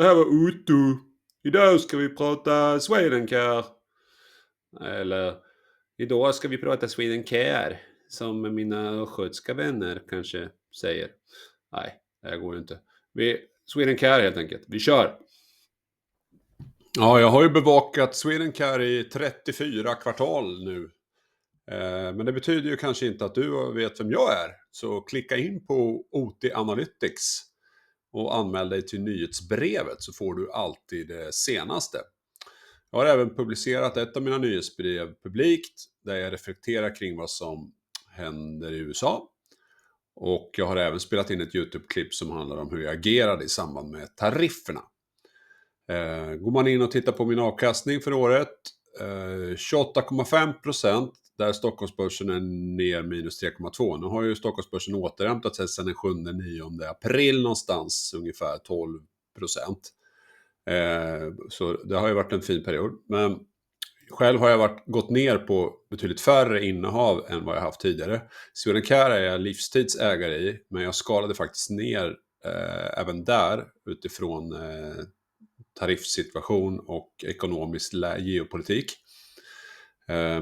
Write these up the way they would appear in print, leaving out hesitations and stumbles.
Det här var Otto. Idag ska vi prata Swedencare. Eller idag ska vi prata Swedencare. Som mina östgötska vänner kanske säger. Nej, det går ju inte. Swedencare helt enkelt. Vi kör! Ja, jag har ju bevakat Swedencare i 34 kvartal nu. Men det betyder ju kanske inte att du vet vem jag är. Så klicka in på OT Analytics och anmäl dig till nyhetsbrevet så får du alltid det senaste. Jag har även publicerat ett av mina nyhetsbrev publikt där jag reflekterar kring vad som händer i USA. Och jag har även spelat in ett YouTube-klipp som handlar om hur jag agerade i samband med tarifferna. Går man in och tittar på min avkastning för året, 28,5%, där Stockholmsbörsen är ner minus 3,2%. Nu har ju Stockholmsbörsen återhämtat sig sedan den 7-9 april någonstans, ungefär 12%. Så det har ju varit en fin period. Men själv har jag gått ner på betydligt färre innehav än vad jag haft tidigare. Swedencare är jag livstidsägare i, men jag skalade faktiskt ner även där utifrån tariffsituation och ekonomisk geopolitik.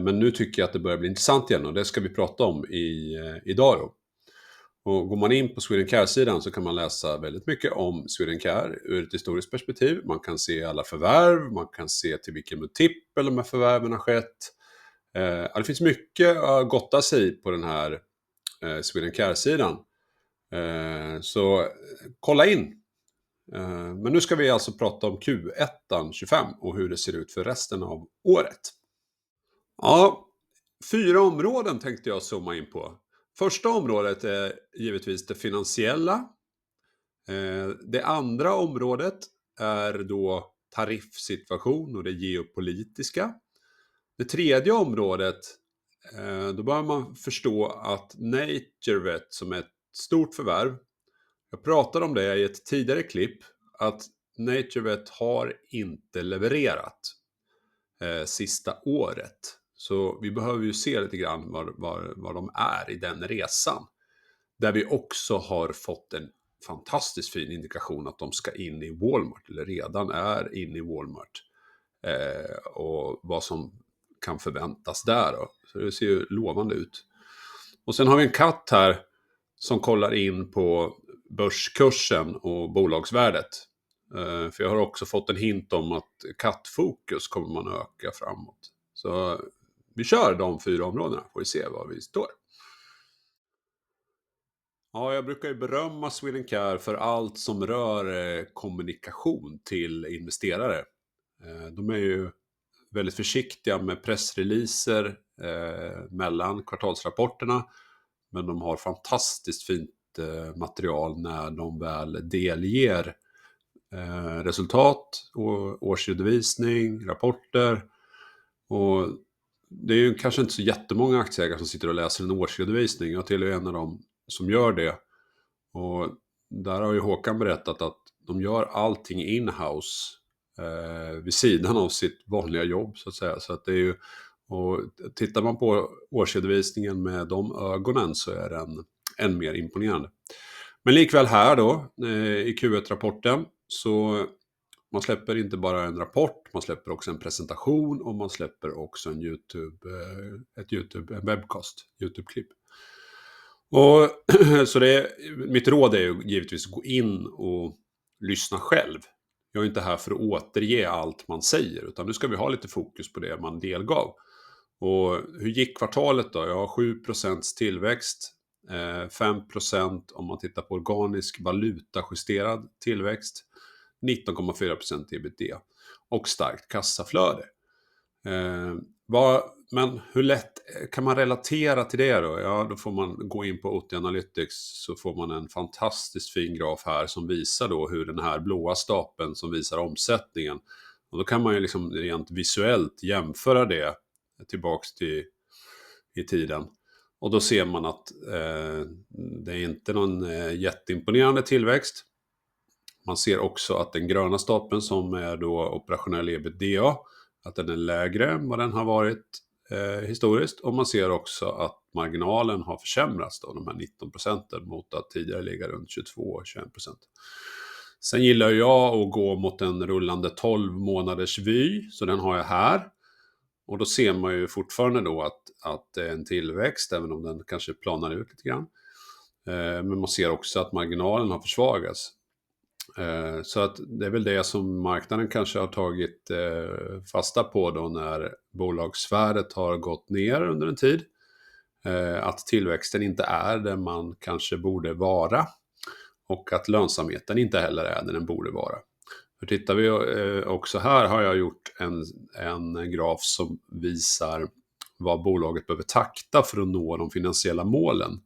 Men nu tycker jag att det börjar bli intressant igen och det ska vi prata om idag då. Och går man in på Swedencare-sidan så kan man läsa väldigt mycket om Swedencare ur ett historiskt perspektiv. Man kan se alla förvärv, man kan se till vilken multipel de här förvärven har skett. Det finns mycket att gotta sig på den här Swedencare-sidan. Så kolla in! Men nu ska vi alltså prata om Q1 25 och hur det ser ut för resten av året. Ja, 4 områden tänkte jag zooma in på. Första området är givetvis det finansiella. Det andra området är då tariffsituation och det geopolitiska. Det tredje området, då bör man förstå att NaturVet som är ett stort förvärv. Jag pratade om det i ett tidigare klipp att NaturVet har inte levererat sista året. Så vi behöver ju se lite grann var de är i den resan. Där vi också har fått en fantastiskt fin indikation att de ska in i Walmart. Eller redan är in i Walmart. Och vad som kan förväntas där då. Så det ser ju lovande ut. Och sen har vi en katt här som kollar in på börskursen och bolagsvärdet. För jag har också fått en hint om att kattfokus kommer man att öka framåt. Så vi kör de 4 områdena får vi se var vi står. Ja, jag brukar ju berömma Swedencare för allt som rör kommunikation till investerare. De är ju väldigt försiktiga med pressreleaser mellan kvartalsrapporterna. Men de har fantastiskt fint material när de väl delger resultat och årsredovisning, rapporter. Och det är ju kanske inte så jättemånga aktieägare som sitter och läser en årsredovisning. Jag tillhör en av dem som gör det. Och där har ju Håkan berättat att de gör allting in-house vid sidan av sitt vanliga jobb så att säga. Så att det är ju, och tittar man på årsredovisningen med de ögonen så är den än mer imponerande. Men likväl här då i Q1-rapporten så man släpper inte bara en rapport, man släpper också en presentation och man släpper också en en webcast, YouTube-klipp. Och så mitt råd är ju givetvis att gå in och lyssna själv. Jag är inte här för att återge allt man säger utan nu ska vi ha lite fokus på det man delgav. Och hur gick kvartalet då? Jag har 7% tillväxt, 5% om man tittar på organisk valutajusterad tillväxt, 19,4% ebitda och starkt kassaflöde. Men hur lätt kan man relatera till det då? Ja, då får man gå in på OT Analytics så får man en fantastiskt fin graf här som visar då hur den här blåa stapeln som visar omsättningen. Och då kan man ju liksom rent visuellt jämföra det tillbaks i tiden. Och då ser man att det är inte någon jätteimponerande tillväxt. Man ser också att den gröna stapeln som är då operationell ebitda, att den är lägre än vad den har varit historiskt. Och man ser också att marginalen har försämrats då, de här 19% mot att tidigare ligga runt 22-21%. Sen gillar jag att gå mot en rullande 12 månaders vy, så den har jag här. Och då ser man ju fortfarande då att det är en tillväxt, även om den kanske planar ut lite grann. Men man ser också att marginalen har försvagats. Så att det är väl det som marknaden kanske har tagit fasta på då när bolagsvärdet har gått ner under en tid. Att tillväxten inte är där man kanske borde vara. Och att lönsamheten inte heller är där den borde vara. För tittar vi också här har jag gjort en graf som visar vad bolaget behöver takta för att nå de finansiella målen.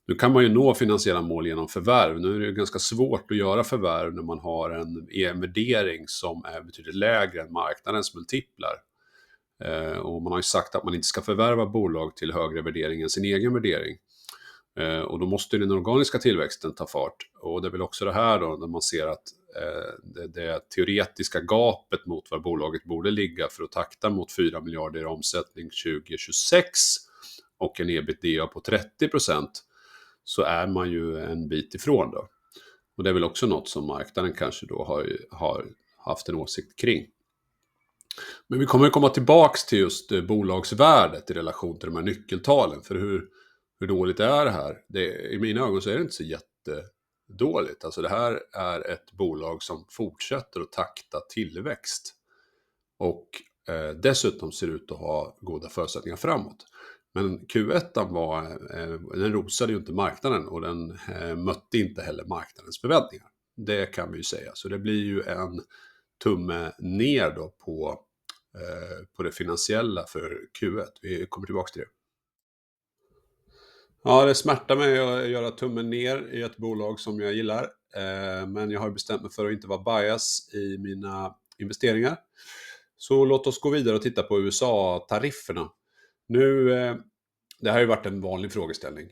Nu kan man ju nå finansiella mål genom förvärv. Nu är det ganska svårt att göra förvärv när man har en värdering som är betydligt lägre än marknadens multiplar. Och man har ju sagt att man inte ska förvärva bolag till högre värdering än sin egen värdering. Och då måste den organiska tillväxten ta fart. Och det är väl också det här då när man ser att det teoretiska gapet mot var bolaget borde ligga för att takta mot 4 miljarder i omsättning 2026 och en ebitda på 30%, så är man ju en bit ifrån då. Och det är väl också något som marknaden kanske då har haft en åsikt kring. Men vi kommer komma tillbaks till just bolagsvärdet i relation till de här nyckeltalen. För hur dåligt är det här? I mina ögon så är det inte så jättedåligt. Alltså det här är ett bolag som fortsätter att takta tillväxt. Och dessutom ser ut att ha goda förutsättningar framåt. Men Q1 den rosade ju inte marknaden och den mötte inte heller marknadens förväntningar. Det kan vi ju säga. Så det blir ju en tumme ner då på det finansiella för Q1. Vi kommer tillbaka till det. Ja, det smärtar mig att göra tummen ner i ett bolag som jag gillar. Men jag har bestämt mig för att inte vara bias i mina investeringar. Så låt oss gå vidare och titta på USA-tarifferna. Det här har ju varit en vanlig frågeställning,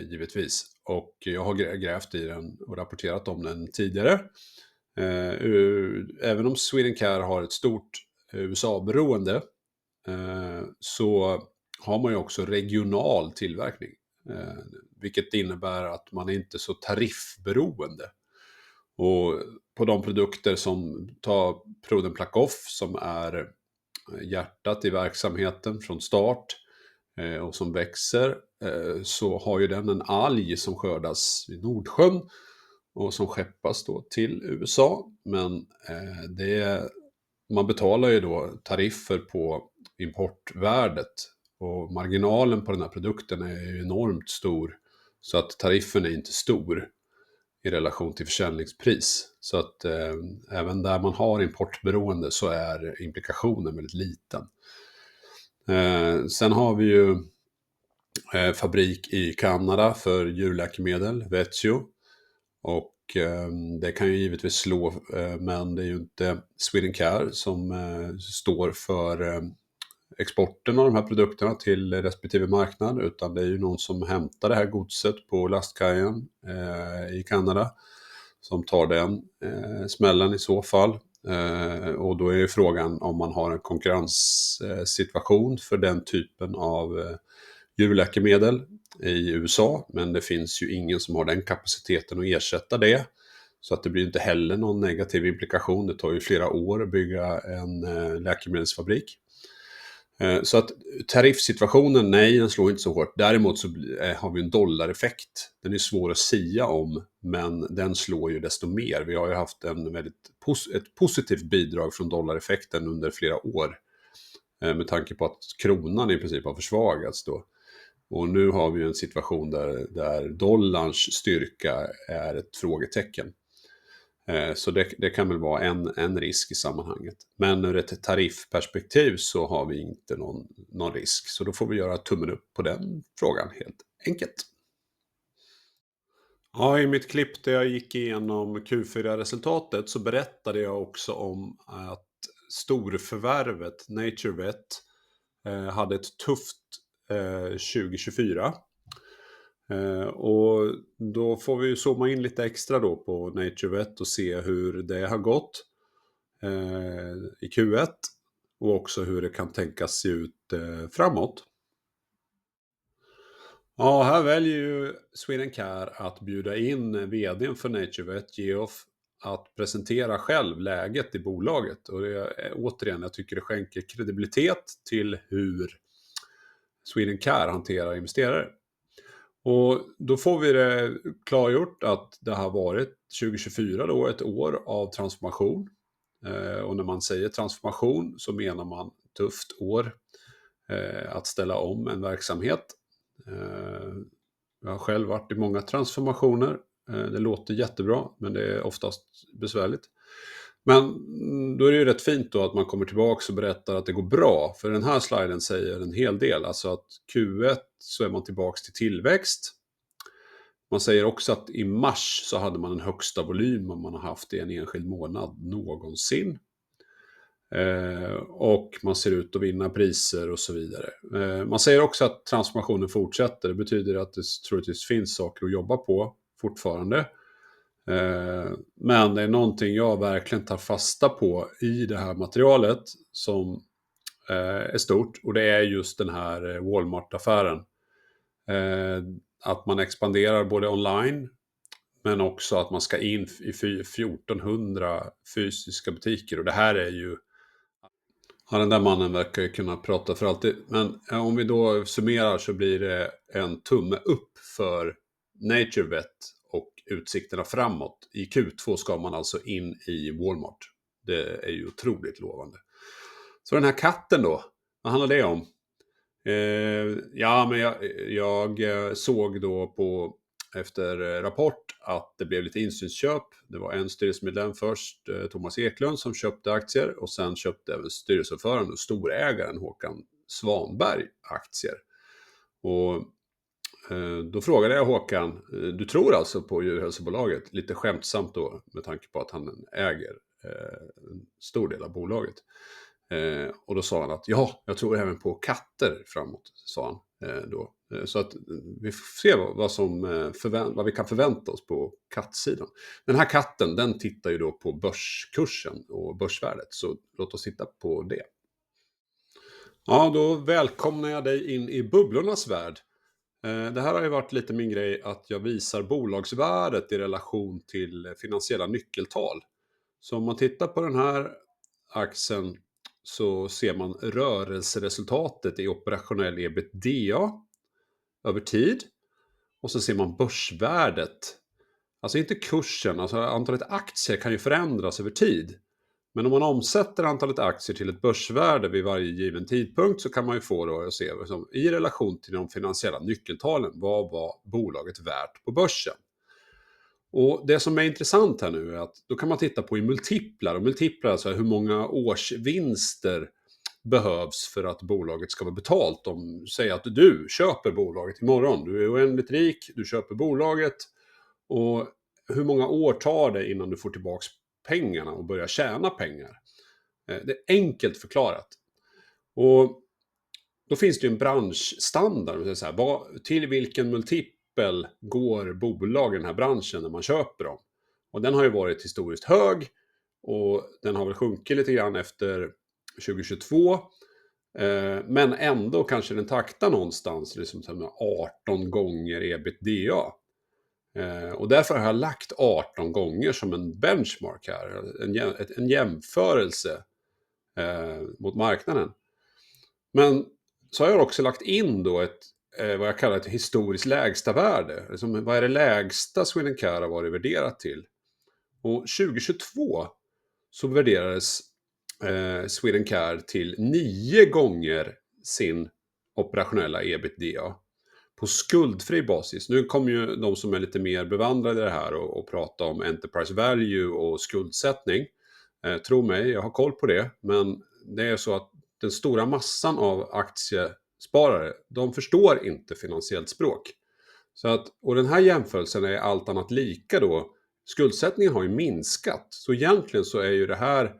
givetvis. Och jag har grävt i den och rapporterat om den tidigare. Även om Swedencare har ett stort USA-beroende så har man ju också regional tillverkning. Vilket innebär att man inte är så tariffberoende. Och på de produkter som tar Proden Plakoff som är hjärtat i verksamheten från start och som växer, så har ju den en alg som skördas i Nordsjön och som skeppas då till USA. Men man betalar ju då tariffer på importvärdet och marginalen på den här produkten är ju enormt stor, så att tariffen är inte stor i relation till försäljningspris. Så att även där man har importberoende så är implikationen väldigt liten. Sen har vi ju fabrik i Kanada för djurläkemedel, Vetio. Och det kan ju givetvis slå, men det är ju inte Swedencare som står för exporten av de här produkterna till respektive marknad, utan det är ju någon som hämtar det här godset på lastkajen i Kanada som tar den smällen i så fall. Och då är ju frågan om man har en konkurrenssituation för den typen av djurläkemedel i USA, men det finns ju ingen som har den kapaciteten att ersätta det. Så att det blir inte heller någon negativ implikation. Det tar ju flera år att bygga en läkemedelsfabrik. Så att tariffsituationen, nej, den slår inte så hårt. Däremot så har vi en dollareffekt. Den är svår att sia om, men den slår ju desto mer. Vi har ju haft ett positivt bidrag från dollareffekten under flera år. Med tanke på att kronan i princip har försvagats då. Och nu har vi en situation där dollarns styrka är ett frågetecken. Så det kan väl vara en risk i sammanhanget. Men ur ett tariffperspektiv så har vi inte någon risk. Så då får vi göra tummen upp på den frågan helt enkelt. Ja, i mitt klipp där jag gick igenom Q4-resultatet så berättade jag också om att storförvärvet NaturVet hade ett tufft 2024. Och då får vi zooma in lite extra då på NaturVet och se hur det har gått i Q1 och också hur det kan tänkas se ut framåt. Ja, här väljer ju Swedencare att bjuda in vdn för NaturVet, Geoff att presentera själv läget i bolaget. Och återigen, jag tycker det skänker kredibilitet till hur Swedencare hanterar investerare. Och då får vi det klargjort att det har varit 2024 då, ett år av transformation. Och när man säger transformation så menar man tufft år att ställa om en verksamhet. Jag har själv varit i många transformationer. Det låter jättebra, men det är oftast besvärligt. Men då är det ju rätt fint då att man kommer tillbaka och berättar att det går bra. För den här sliden säger en hel del. Alltså att Q1 så är man tillbaka till tillväxt. Man säger också att i mars så hade man den högsta volymen man har haft i en enskild månad någonsin. Och man ser ut att vinna priser och så vidare. Man säger också att transformationen fortsätter. Det betyder att det troligtvis finns saker att jobba på fortfarande. Men det är någonting jag verkligen tar fasta på i det här materialet som är stort. Och det är just den här Walmart-affären. Att man expanderar både online men också att man ska in i 1400 fysiska butiker. Och det här är ju... Ja, den där mannen verkar ju kunna prata för alltid. Men om vi då summerar så blir det en tumme upp för NaturVet och utsikterna framåt. I Q2 ska man alltså in i Walmart. Det är ju otroligt lovande. Så den här katten då, vad handlar det om? Ja, men jag såg då på efter rapport att det blev lite insynsköp. Det var en styrelsemedlem först, Thomas Eklund, som köpte aktier och sen köpte även styrelseordföranden och storägaren Håkan Svanberg aktier. Och då frågade jag Håkan, du tror alltså på djurhälsobolaget? Lite skämtsamt då med tanke på att han äger en stor del av bolaget. Och då sa han att ja, jag tror även på katter framåt, sa han då. Så att vi får se vad vi kan förvänta oss på kattsidan. Den här katten, den tittar ju då på börskursen och börsvärdet. Så låt oss titta på det. Ja, då välkomnar jag dig in i bubblornas värld. Det här har ju varit lite min grej att jag visar bolagsvärdet i relation till finansiella nyckeltal. Så om man tittar på den här aktien så ser man rörelseresultatet i operationell EBITDA över tid. Och så ser man börsvärdet. Alltså inte kursen, alltså antalet aktier kan ju förändras över tid. Men om man omsätter antalet aktier till ett börsvärde vid varje given tidpunkt så kan man ju få då att se i relation till de finansiella nyckeltalen, vad var bolaget värt på börsen. Och det som är intressant här nu är att då kan man titta på i multiplar. Och multiplar, alltså hur många årsvinster behövs för att bolaget ska vara betalt. Om säger att du köper bolaget imorgon. Du är oändligt rik, du köper bolaget. Och hur många år tar det innan du får tillbaka pengarna och börjar tjäna pengar? Det är enkelt förklarat. Och då finns det ju en branschstandard. Så här, till vilken multipel går bolag i den här branschen när man köper dem? Och den har ju varit historiskt hög. Och den har väl sjunkit lite grann efter 2022. Men ändå kanske den taktar någonstans liksom 18 gånger ebitda. Och därför har jag lagt 18 gånger som en benchmark här. En jämförelse mot marknaden. Men så har jag också lagt in då vad jag kallar ett historiskt lägsta värde. Liksom, vad är det lägsta Swedencare har varit värderat till? Och 2022 så värderades Swedencare till 9 gånger sin operationella ebitda på skuldfri basis. Nu kommer ju de som är lite mer bevandrade i det här och prata om enterprise value och skuldsättning. Tro mig, jag har koll på det. Men det är så att den stora massan av aktiesparare, de förstår inte finansiellt språk. Så att, och den här jämförelsen är allt annat lika då. Skuldsättningen har ju minskat. Så egentligen så är ju det här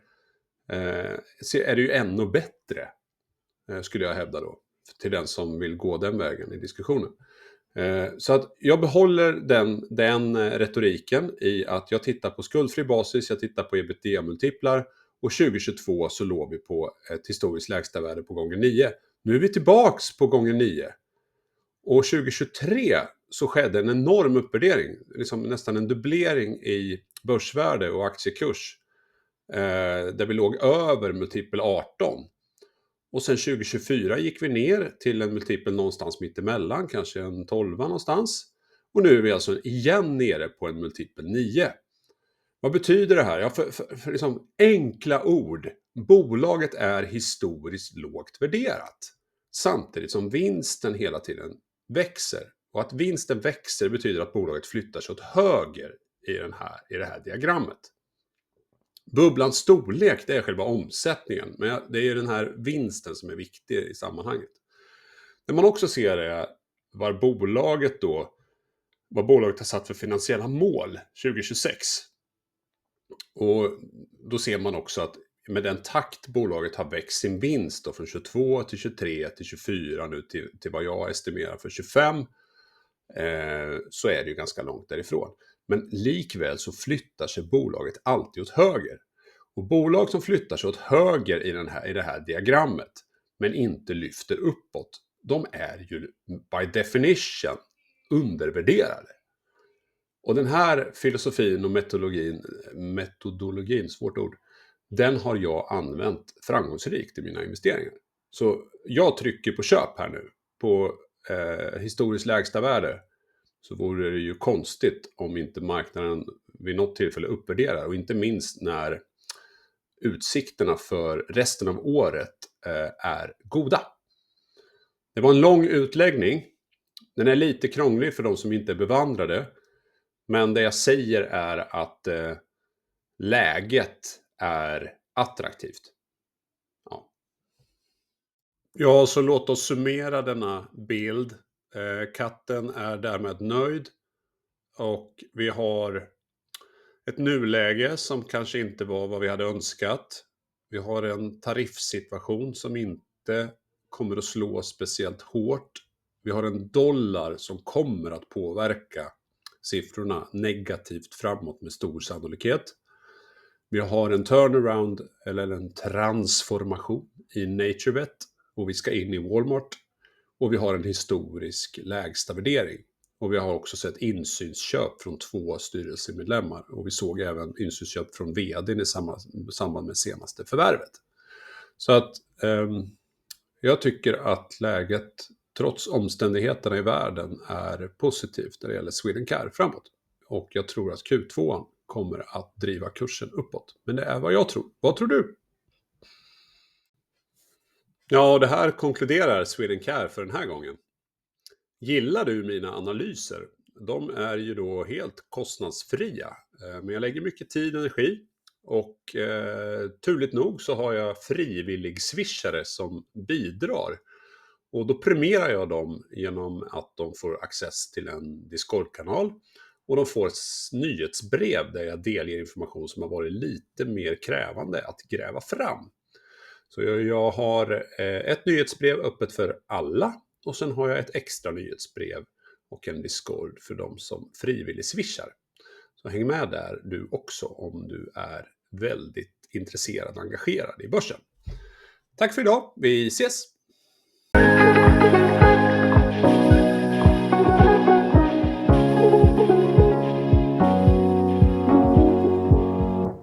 är det ju ännu bättre, skulle jag hävda då, till den som vill gå den vägen i diskussionen. Så att jag behåller den retoriken i att jag tittar på skuldfri basis, jag tittar på ebitda-multiplar och 2022 så låg vi på ett historiskt lägsta värde på gånger 9. Nu är vi tillbaks på gånger 9. Och 2023 så skedde en enorm uppvärdering, liksom nästan en dubblering i börsvärde och aktiekurs. Där vi låg över multipel 18. Och sen 2024 gick vi ner till en multipel någonstans mittemellan, kanske en 12 någonstans. Och nu är vi alltså igen nere på en multipel 9. Vad betyder det här? Ja, för liksom enkla ord. Bolaget är historiskt lågt värderat. Samtidigt som vinsten hela tiden växer. Och att vinsten växer betyder att bolaget flyttar sig åt höger i det här diagrammet. Bubblans storlek, det är själva omsättningen. Men det är den här vinsten som är viktig i sammanhanget. Det man också ser är vad bolaget har satt för finansiella mål 2026. Och då ser man också att med den takt bolaget har växt sin vinst då, från 22 till 23 till 24 nu till vad jag estimerar för 25, så är det ju ganska långt därifrån. Men likväl så flyttar sig bolaget alltid åt höger. Och bolag som flyttar sig åt höger i det här diagrammet men inte lyfter uppåt, de är ju by definition undervärderade. Och den här filosofin och metodologin, svårt ord, den har jag använt framgångsrikt i mina investeringar. Så jag trycker på köp här nu på historiskt lägsta värde. Så vore det ju konstigt om inte marknaden vid något tillfälle uppvärderar. Och inte minst när utsikterna för resten av året är goda. Det var en lång utläggning. Den är lite krånglig för de som inte är bevandrade. Men det jag säger är att läget är attraktivt. Ja, så låt oss summera denna bild. Katten är därmed nöjd. Och vi har ett nuläge som kanske inte var vad vi hade önskat. Vi har en tariffsituation som inte kommer att slå speciellt hårt. Vi har en dollar som kommer att påverka siffrorna negativt framåt med stor sannolikhet. Vi har en turnaround eller en transformation i NatureVet och vi ska in i Walmart. Och vi har en historisk lägsta värdering. Och vi har också sett insynsköp från 2 styrelsemedlemmar. Och vi såg även insynsköp från vdn i samband med senaste förvärvet. Så att jag tycker att läget trots omständigheterna i världen är positivt när det gäller Swedencare framåt. Och jag tror att Q2 kommer att driva kursen uppåt. Men det är vad jag tror. Vad tror du? Ja, det här konkluderar Swedencare för den här gången. Gillar du mina analyser? De är ju då helt kostnadsfria. Men jag lägger mycket tid och energi. Och turligt nog så har jag frivillig swishare som bidrar. Och då premierar jag dem genom att de får access till en Discord-kanal. Och de får ett nyhetsbrev där jag delger information som har varit lite mer krävande att gräva fram. Så jag har ett nyhetsbrev öppet för alla. Och sen har jag ett extra nyhetsbrev och en Discord för de som frivilligt swishar. Så häng med där du också om du är väldigt intresserad och engagerad i börsen. Tack för idag, vi ses!